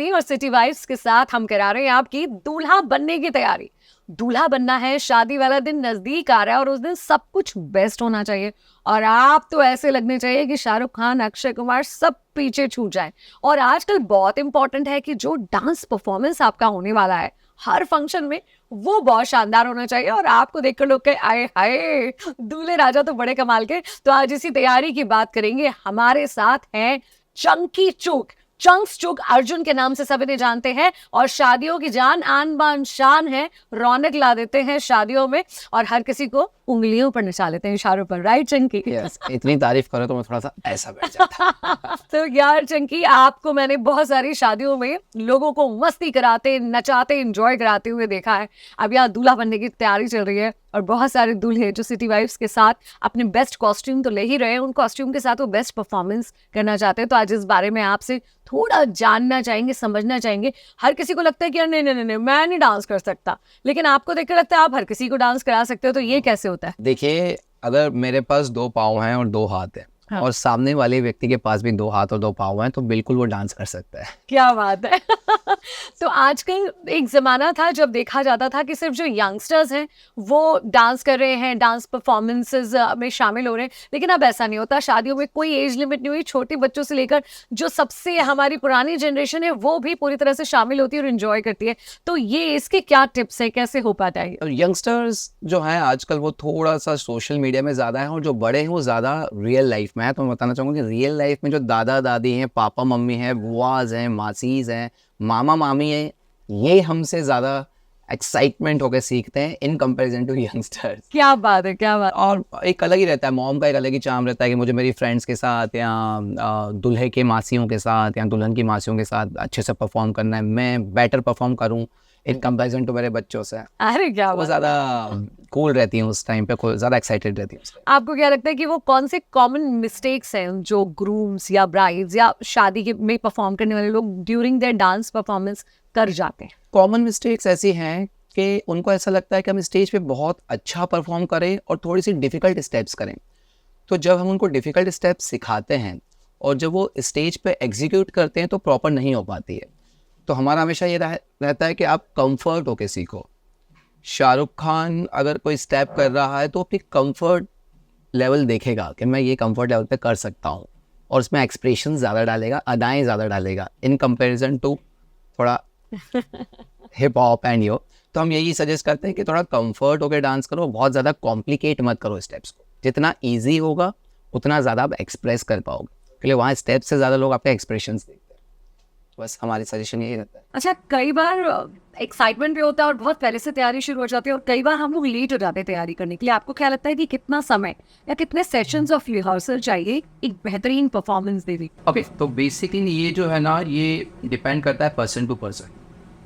शिवानी और city vibes के साथ हम करा रहे हैं आपकी दूल्हा बनने की तैयारी। दूल्हा बनना है, शादी वाला दिन नजदीक आ रहा है और उस दिन सब कुछ बेस्ट होना चाहिए और आप तो ऐसे लगने चाहिए कि शाहरुख खान, अक्षय कुमार सब पीछे छूट जाए। और आजकल बहुत इंपॉर्टेंट है कि जो डांस परफॉर्मेंस आपका होने वाला है हर फंक्शन में, वो बहुत शानदार होना चाहिए और आपको देखकर लोग कहे आए हाय दूल्हे राजा तो बड़े कमाल के। तो आज इसी तैयारी की बात करेंगे। हमारे साथ हैं चंकी चूक, चंक्स चूक अर्जुन के नाम से सभी ने जानते हैं और शादियों की जान, आन बान शान है, रौनक ला देते हैं शादियों में और हर किसी को उंगलियों पर नचा लेते हैं, इशारों पर। राइट चंकी? yes, इतनी तारीफ करो तो मैं थोड़ा सा ऐसा बैठ जाता। तो यार चंकी, आपको मैंने बहुत सारी शादियों में लोगों को मस्ती कराते, नचाते, एंजॉय कराते हुए देखा है। अब यहाँ दूल्हा बनने की तैयारी चल रही है और बहुत सारे दूल्हे जो सिटी वाइब्स के साथ अपने बेस्ट कॉस्ट्यूम तो ले ही रहे हैं, उन कॉस्ट्यूम के साथ वो बेस्ट परफॉर्मेंस करना चाहते हैं। तो आज इस बारे में आपसे थोड़ा जानना चाहेंगे, समझना चाहेंगे। हर किसी को लगता है कि यार नहीं नहीं नहीं मैं नहीं डांस कर सकता, लेकिन आपको देखकर लगता है आप हर किसी को डांस करा सकते हो, तो ये कैसे होता है? देखिए, अगर मेरे पास 2 पाँव हैं और 2 हाथ हैं, हाँ। और सामने वाले व्यक्ति के पास भी 2 हाथ और 2 पाँव हैं, तो बिल्कुल वो डांस कर सकता है। क्या बात है। तो आजकल एक जमाना था जब देखा जाता था कि सिर्फ जो यंगस्टर्स हैं वो डांस कर रहे हैं, डांस परफॉर्मेंसेस में शामिल हो रहे हैं, लेकिन अब ऐसा नहीं होता। शादियों में कोई एज लिमिट नहीं हुई, छोटे बच्चों से लेकर जो सबसे हमारी पुरानी जनरेशन है वो भी पूरी तरह से शामिल होती है और एंजॉय करती है। तो ये इसके क्या टिप्स है, कैसे हो पाता है? और यंगस्टर्स जो हैं आजकल वो थोड़ा सा सोशल मीडिया में ज़्यादा है और जो बड़े हैं वो ज़्यादा रियल लाइफ में है। तो मैं बताना चाहूँगा कि रियल लाइफ में जो दादा दादी हैं, पापा मम्मी हैं, बुआज हैं, मासीज हैं, मामा मामी हैं, ये हमसे ज़्यादा एक्साइटमेंट होकर सीखते हैं इन कंपैरिजन टू यंगस्टर्स। क्या बात है, क्या बात। और एक अलग ही रहता है, मॉम का एक अलग ही चार्म रहता है कि मुझे मेरी फ्रेंड्स के साथ या दूल्हे के मासियों के साथ या दुल्हन की मासियों के साथ अच्छे से परफॉर्म करना है, मैं बेटर परफॉर्म करूँ इन कंपैरिजन टू मेरे बच्चों से। अरे क्या वो बात। ज़्यादा कूल रहती हैं उस टाइम पे, ज़्यादा एक्साइटेड रहती हैं। आपको क्या लगता है कि वो कौन से कॉमन मिस्टेक्स हैं जो ग्रूम्स या ब्राइड्स या शादी के में परफॉर्म करने वाले लोग ड्यूरिंग देयर डांस परफॉर्मेंस कर जाते हैं? कॉमन मिस्टेक्स ऐसी हैं कि उनको ऐसा लगता है कि हम स्टेज पे बहुत अच्छा परफॉर्म करें और थोड़ी सी डिफ़िकल्ट स्टेप्स करें। तो जब हम उनको डिफ़िकल्ट स्टेप्स सिखाते हैं और जब वो स्टेज पे एग्जीक्यूट करते हैं तो प्रॉपर नहीं हो पाती है। तो हमारा हमेशा ये रहता है कि आप कंफर्ट होके सीखो। शाहरुख खान अगर कोई स्टेप कर रहा है तो अपनी कंफर्ट लेवल देखेगा कि मैं ये कंफर्ट लेवल पे कर सकता हूँ और उसमें एक्सप्रेशन ज़्यादा डालेगा, अदाएँ ज़्यादा डालेगा इन कंपैरिजन टू थोड़ा हिप हॉप एंड यो। तो हम यही सजेस्ट करते हैं कि थोड़ा कंफर्ट होकर डांस करो, बहुत ज़्यादा कॉम्प्लिकेट मत करो स्टेप्स को। जितना ईजी होगा उतना ज़्यादा आप एक्सप्रेस कर पाओगे, इसलिए वहाँ स्टेप से ज़्यादा लोग आपके एक्सप्रेशंस देखते हैं। बस हमारी सजेशन यही रहता है। अच्छा, कई बार एक्साइटमेंट भी होता है और बहुत पहले से तैयारी शुरू हो जाती है और कई बार हम लोग लेट हो जाते हैं तैयारी करने के लिए। आपको क्या लगता है कि कितना समय या कितने सेशंस ऑफ रिहर्सल चाहिए एक बेहतरीन परफॉर्मेंस देने के? ओके, तो बेसिकली ये जो है ना, ये डिपेंड करता है पर्सन टू पर्सन।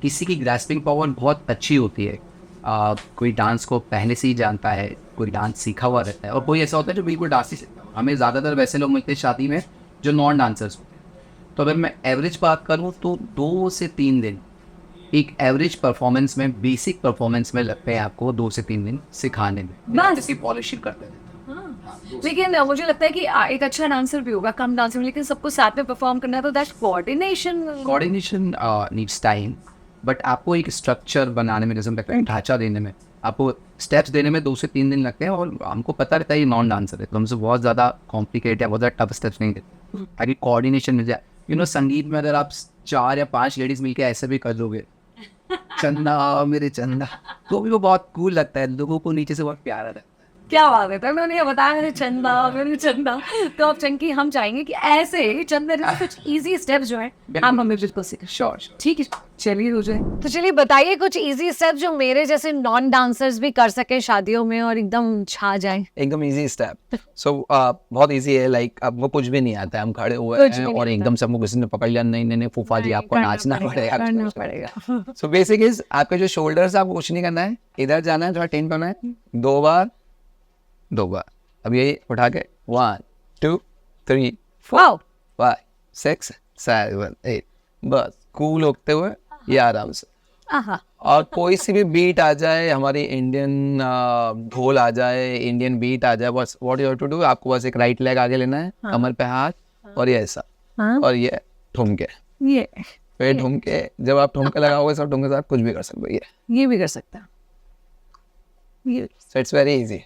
किसी की ग्रास्पिंग पावर बहुत अच्छी होती है, कोई डांस को पहले से ही जानता है, कोई डांस सीखा हुआ रहता है, और कोई ऐसा होता है जो बिल्कुल डांस ही सीखता है। हमें ज़्यादातर वैसे लोग मिलते हैं शादी में जो नॉन डांसर्स होते हैं। तो अगर मैं एवरेज बात करूँ तो 2 से 3 दिन एक एवरेज परफॉर्मेंस में, बेसिक परफॉर्मेंस में लगते हैं आपको 2 से 3 दिन सिखाने में, बस जैसे पॉलिशिंग करते हैं। लेकिन मुझे लगता है कि एक अच्छा डांसर भी होगा, कम डांसर में, लेकिन सबको साथ में परफॉर्म करना है तो that coordination needs time, but आपको एक स्ट्रक्चर बनाने में, जैसे लगता है ढांचा देने में, आपको स्टेप्स देने में 2 से 3 दिन लगते हैं। और हमको पता रहता है ये नॉन डांसर है तो हमसे बहुत ज़्यादा कॉम्प्लिकेट या बहुत ज़्यादा टफ स्टेप्स नहीं देते ताकि कोऑर्डिनेशन मिल जाए। संगीत में अगर आप 4 या 5 लेडीज मिलके ऐसे भी कर लोगे, चंदा मेरे चंदा, तो भी वो बहुत कूल लगता है, लोगों को नीचे से बहुत प्यारा लगता है। क्या बात है। तो उन्होंने ये बताया मेरे चंदा। तो अब चंकी, हम चाहेंगे कि ऐसे चंदा जैसे कुछ इजी स्टेप्स जो है हम हमें बिल्कुल सीखें। श्योर। ठीक है, चलिए हो जाए। तो चलिए बताइए कुछ इजी स्टेप्स जो मेरे जैसे नॉन डांसर्स भी कर सके शादियों में और एकदम छा जाए। एकदम इजी स्टेप। सो बहुत इजी है, लाइक आपको कुछ भी नहीं आता है, हम खड़े हुए हैं और एकदम से हमको किसी ने पकड़ लिया, नहीं नहीं नहीं फूफा जी आपको नाचना पड़ेगा। सो बेसिक इज आपके जो शोल्डर्स, आपको कुछ नहीं करना है, इधर जाना है, थोड़ा टेंट होना है, 2 बार। अब ये उठा के 1 2 3 4 5 6 7 8, बस कूल होते हुए ये आराम से। और कोई सी भी बीट आ जाए, हमारी इंडियन ढोल आ जाए, इंडियन बीट आ जाए, बस what you have to do, आपको बस एक राइट लेग आगे लेना है, कमर पे हाथ, और ये ऐसा, और ये ठुमके, ये फिर ठुमके, जब आप ठुमके लगाओगे सब ठुमके साथ कुछ भी कर सकते हो। ये भी कर सकता है ये। So it's very easy.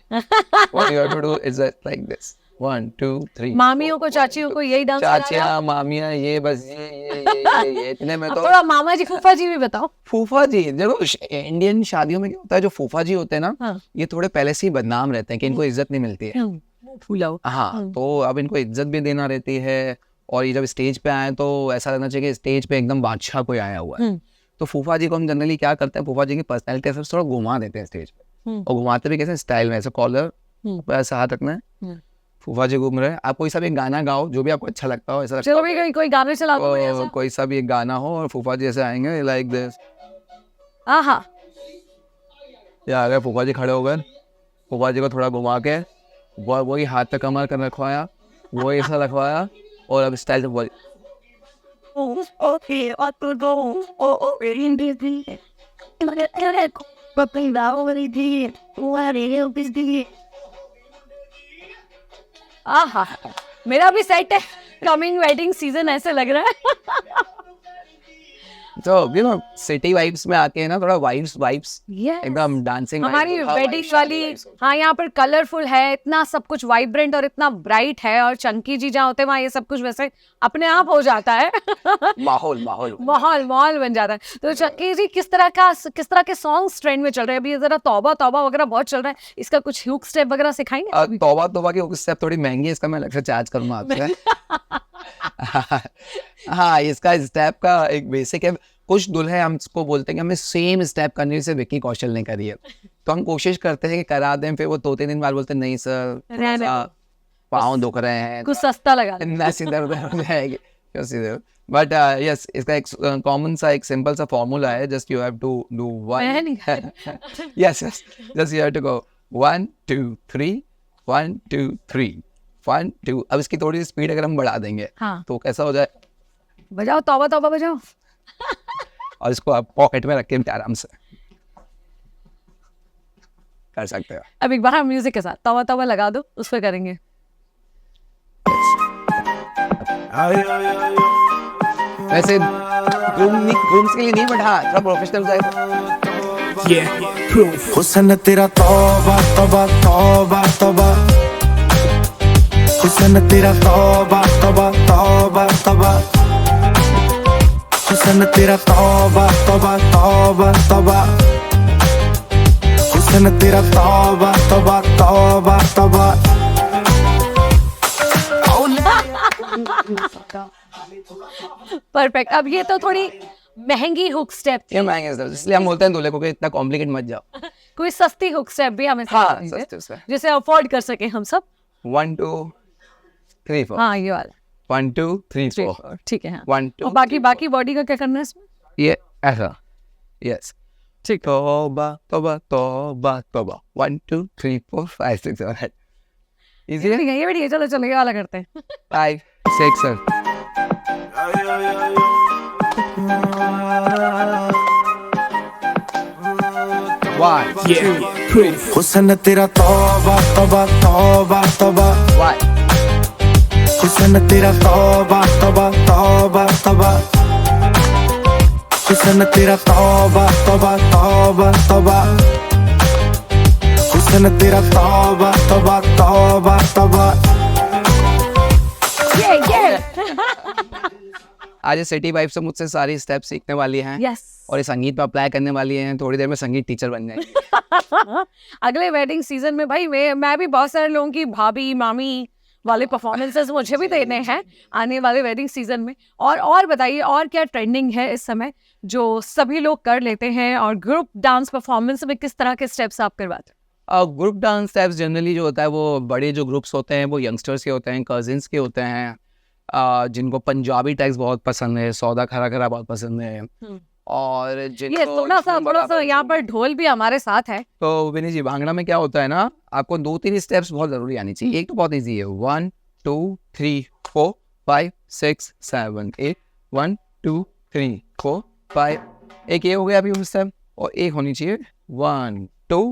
What you have to do is like this. 1 2 3 मामियों को चाचियों को यही डांस करा रहे हो? चाचियाँ मामियाँ ये बस ये इतने में अब तो थोड़ा मामा जी फूफा जी भी बताओ। फूफा जी देखो इंडियन शादियों में क्या होता है, जो फूफा जी होते हैं ना हाँ। ये थोड़े पहले से ही बदनाम रहते हैं कि इनको इज्जत नहीं मिलती है। मुंह फूला हो। हाँ, तो अब इनको इज्जत भी देना रहती है, और ये जब स्टेज पे आए तो ऐसा लगना चाहिए कि स्टेज पे एकदम बादशाह कोई आया हुआ है। तो फूफा जी को हम जनरली क्या करते हैं, फूफा जी की पर्सनैलिटी से थोड़ा घुमा देते हैं स्टेज पे, और घुमाते भी कैसे स्टाइल में, ऐसे कॉलर पे ऐसा हाथ रखना है, फूफा जी घूम रहे हैं। आप कोई सा भी एक गाना गाओ जो भी आपको अच्छा लगता हो, ऐसा चलो भाई कोई गाना चला दो बढ़िया सा। कोई सा भी एक गाना हो और फूफा जी ऐसे आएंगे लाइक दिस। आहा ये आ गए फूफा जी, खड़े हो गए, फूफा जी को थोड़ा घुमा के वही हाथ पे कमर कर रखवाया, वही ऐसा रखवाया, और अब स्टाइल से बोल आहा मेरा भी सेट है, कमिंग वेडिंग सीजन ऐसे लग रहा है। तो यू नो सिटी वाइब्स में आके ना थोड़ा वाइब्स Yes. एकदम डांसिंग हमारी वेडिंग वाली, हाँ यहाँ पर कलरफुल है, इतना सब कुछ वाइब्रेंट और इतना ब्राइट है, और चंकी जी जहाँ होते हैं वहाँ ये सब कुछ वैसे अपने आप हो जाता है। माहौल माहौल बन जाता है। तो चंकी जी किस तरह के सॉन्ग्स ट्रेंड में चल रहे हैं अभी? जरा तौबा तौबा वगैरह बहुत चल रहा है, इसका कुछ हुक स्टेप वगैरह सिखाएंगे? तौबा की स्टेप थोड़ी महंगी है, इसका मैं अलग से चार्ज करूंगा आपसे। हाँ, इसका स्टेप का एक बेसिक है। कुछ दूल्हे हमको बोलते हैं कि हमें सेम स्टेप करनी है, जैसे विक्की कौशल ने करी है, तो हम कोशिश करते हैं कि करा दें, फिर वो 2-3 दिन बाद बोलते हैं नहीं सर पाँव दुख रहे हैं, कुछ सस्ता लगा नस इधर उधर हो जाएगी। बट यस, इसका एक कॉमन सा एक सिंपल सा फॉर्मूला है, just you have to do one, yes just you have to go 1 2 3 1 2 3 1 2। अब इसकी थोड़ी सी स्पीड अगर हम बढ़ा देंगे तो कैसा हो जाए, बजाओ तौबा तौबा बजाओ। और इसको आप पॉकेट में रख के आराम से कर सकते हो। अब एक बार हम म्यूजिक के साथ तौबा तौबा लगा दो, उस पर करेंगे। वैसे ग्रूम्स के लिए नहीं, बट हाँ थोड़ा प्रोफेशनल जाए। हुस्न तेरा तौबा तौबा तौबा तौबा, हुस्न तेरा तौबा तौबा तौबा तौबा, हुस्न तेरा तौबा तौबा तौबा तौबा, हुस्न तेरा तौबा तौबा तौबा तौबा। परफेक्ट। अब ये तो थोड़ी महंगी हुक स्टेप, ये महंगे स्टेप, इसलिए हम बोलते हैं दूल्हे को कि इतना कॉम्प्लिकेट मत जाओ। कोई सस्ती हुक स्टेप भी हमें हाँ, सिखा दीजिए, सस्ते से। जिसे अफोर्ड कर सके हम सब। 1 2 3 4। हाँ ये वाला 1 2 3 4। ठीक है। हाँ 1 2 और बाकी बॉडी का क्या करना है इसमें? ये ऐसा, यस ठीक। तौबा तौबा तौबा तौबा 1 2 3 4 5 6 7 8। इजी है, ये बढ़िया। चलो ये वाला करते हैं। 5 6 7। हुस्न तेरा तौबा तौबा तौबा तौबा, हुस्न तेरा तौबा तौबा तौबा तौबा, हुस्न तेरा तौबा तौबा तौबा तौबा, हुस्न तेरा तौबा तौबा तौबा तौबा। आज सिटी वाइब से मुझसे सारी स्टेप सीखने वाली हैं। यस। और ये संगीत पे अप्लाई करने वाली हैं, थोड़ी देर में संगीत टीचर बन जाएंगे। अगले वेडिंग सीजन में भाई मैं भी बहुत सारे लोगों की भाभी मामी वाले परफॉर्मेंसेस मुझे भी देने हैं आने वाले वेडिंग सीजन में। और बताइए और क्या ट्रेंडिंग है इस समय जो सभी लोग कर लेते हैं, और ग्रुप डांस परफॉर्मेंस में किस तरह के स्टेप्स आप करवाते हैं? ग्रुप डांस स्टेप्स जनरली जो होता है वो बड़े जो ग्रुप्स होते हैं वो यंगस्टर्स के होते हैं, कजिन्स के होते हैं, जिनको पंजाबी टैक्स बहुत पसंद है, सौदा खरा खरा बहुत पसंद है, और ये थोड़ा सा यहाँ पर ढोल भी हमारे साथ है। तो विनी जी भांगड़ा में क्या होता है ना, आपको 2-3 स्टेप्स बहुत जरूरी आनी चाहिए। एक तो बहुत इजी है, 1 2 3 4 5 6 7 8 1 2 3 4 5। एक ये हो गया अभी उस टाइम, और एक होनी चाहिए 1 2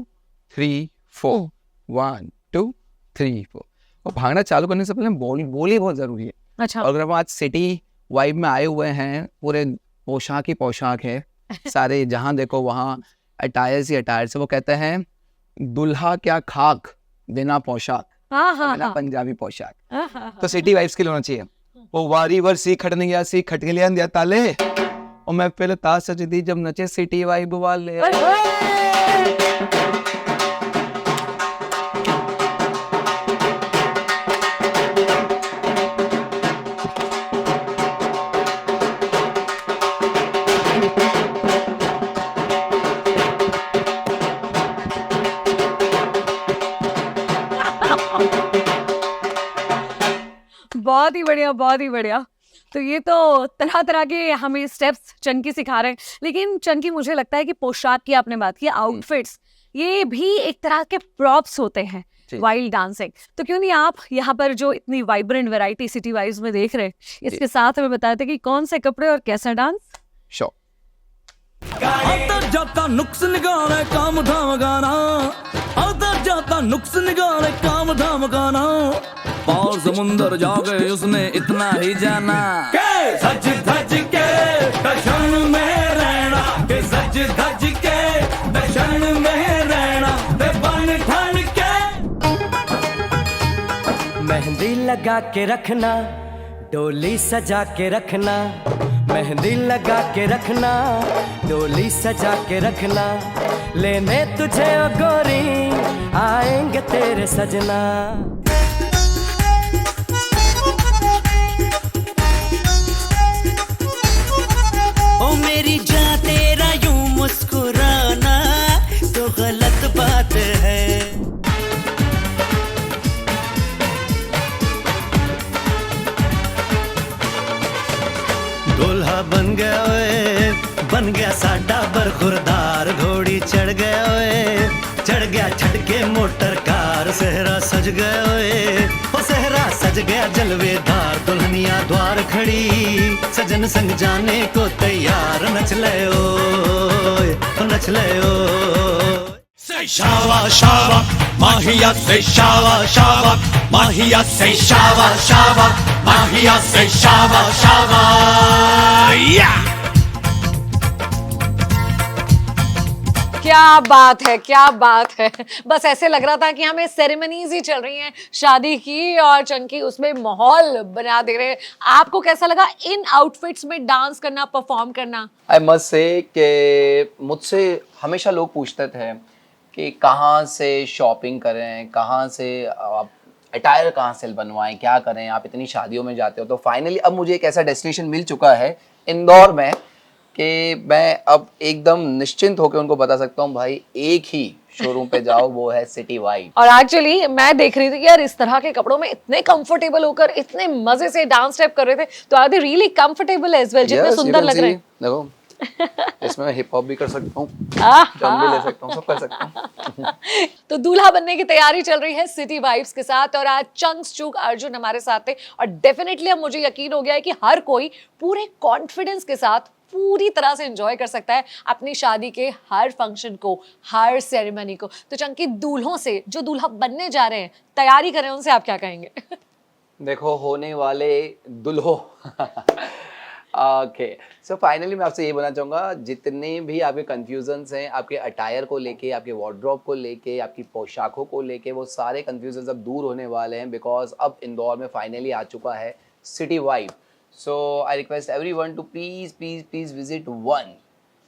3 4 1 2 3 4। और भांगड़ा चालू करने से पहले बोली बहुत जरूरी है। अच्छा। और अगर हम आज सिटी वाइब में आए हुए हैं, पूरे पोशाक ही पोशाक है, सारे जहाँ देखो वहाँ अटायर्स ही अटायर्स है। वो कहते हैं दुल्हा क्या खाक बिना पोशाक, हाँ हाँ बिना हाँ पंजाबी पोशाक। हाँ, हाँ, तो सिटी वाइब्स के लिए होना चाहिए। वो वारी वर सी खटने गया सी खट के लिया दिया ताले, और मैं पहले ताश सजी थी जब नचे सिटी वाइब वाले। बहुत ही बढ़िया, बहुत ही बढ़िया। तो ये तो तरह तरह के हमें स्टेप्स चंकी सिखा रहे हैं, लेकिन चंकी मुझे लगता है कि पोशाक की आपने बात की, आउटफिट्स ये भी एक तरह के प्रॉप्स होते हैं जी। Wild dancing. तो क्यों नहीं आप यहाँ पर जो इतनी वाइब्रेंट वैरायटी सिटी वाइब्स में देख रहे हैं, इसके साथ हमें बताते कि कौन से कपड़े और कैसा डांस। शो आता जाता नुक्स निकाले काम धाम गाना, आता जाता नुक्स निकाले काम धाम गाना, पार समुंदर जाके उसने इतना ही जाना के सज धज के दर्शन में रहना, के सज धज के दर्शन में रहना, ते बन ठन के मेहंदी लगा के रखना, डोली सजा के रखना, मेहंदी लगा के रखना, डोली सजा के रखना, लेने तुझे ओ गोरी आएंगे तेरे सजना। ओ मेरी जान तेरा यूं मुस्कुराना तो गलत बात है। दूल्हा बन गया ओए, बन गया साडा बरखुरदार, घोड़ी चढ़ गया ओए, चढ़ गया छटके मोटर कार, सहरा सज गया ओए, ओ सहरा सज गया जलवेदार, दुल्हनिया द्वार खड़ी सजन संग जाने को तैयार, नच ले ओए, ओ नच ले ओए। Say shawa shawa, mahiya say shawa shawa, mahiya say shawa shawa, mahiya say shawa shawa, yeah. क्या बात है, क्या बात है। बस ऐसे लग रहा था कि हमें सेरेमनीज ही चल रही हैं शादी की, और चंकी उसमें माहौल बना दे रहे हैं। आपको कैसा लगा इन आउटफिट्स में डांस करना, परफॉर्म करना? आई मस्ट से कि मुझसे हमेशा लोग पूछते थे कि कहाँ से शॉपिंग करें, कहाँ से आप अटायर कहाँ से बनवाएं, क्या करें, आप इतनी शादियों में जाते हो। तो फाइनली अब मुझे एक ऐसा डेस्टिनेशन मिल चुका है इंदौर में कि मैं अब एकदम निश्चिंत होकर उनको बता सकता हूँ भाई एक ही शोरूम पे जाओ, वो है सिटी वाइब। और एक्चुअली मैं देख रही थी कि यार इस तरह के कपड़ों में इतने कंफर्टेबल होकर इतने मजे से डांस स्टेप कर रहे थे, तो are they really comfortable as well, जितने सुंदर लग रहे हैं। देखो इसमें हिप हॉप भी कर सकता हूँ, आहा। जंप भी ले सकता हूँ, सब कर सकता हूँ। तो दूल्हा बनने की तैयारी चल रही है सिटी वाइब्स के साथ, और आज चंक्स चूक अर्जुन हमारे साथ थे, और डेफिनेटली अब मुझे यकीन हो गया है कि हर कोई पूरे कॉन्फिडेंस के साथ पूरी तरह से एंजॉय कर सकता है अपनी शादी के हर फंक्शन को, हर सेरेमनी को। तो चंकी, दूल्हों से, जो दूल्हा बनने जा रहे हैं, तैयारी करें, उनसे आप क्या कहेंगे? देखो होने वाले दुल्हो ओके, सो फाइनली मैं आपसे ये बोलना चाहूँगा, जितने भी आपके कन्फ्यूजन्स हैं आपके अटायर को लेके, आपके वार्डरोब को लेके, आपकी पोशाकों को लेके, वो सारे कन्फ्यूजन्स अब दूर होने वाले हैं, बिकॉज अब इंदौर में फाइनली आ चुका है city vibe. So I request everyone to please please please visit one,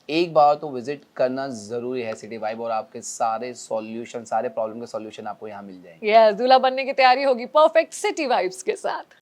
एक बार तो विजिट करना ज़रूरी है सिटी वाइब, और आपके सारे सॉल्यूशन, सारे प्रॉब्लम के सॉल्यूशन आपको यहाँ मिल जाएंगे। यस, दूल्हा बनने की तैयारी होगी परफेक्ट सिटी वाइब्स के साथ।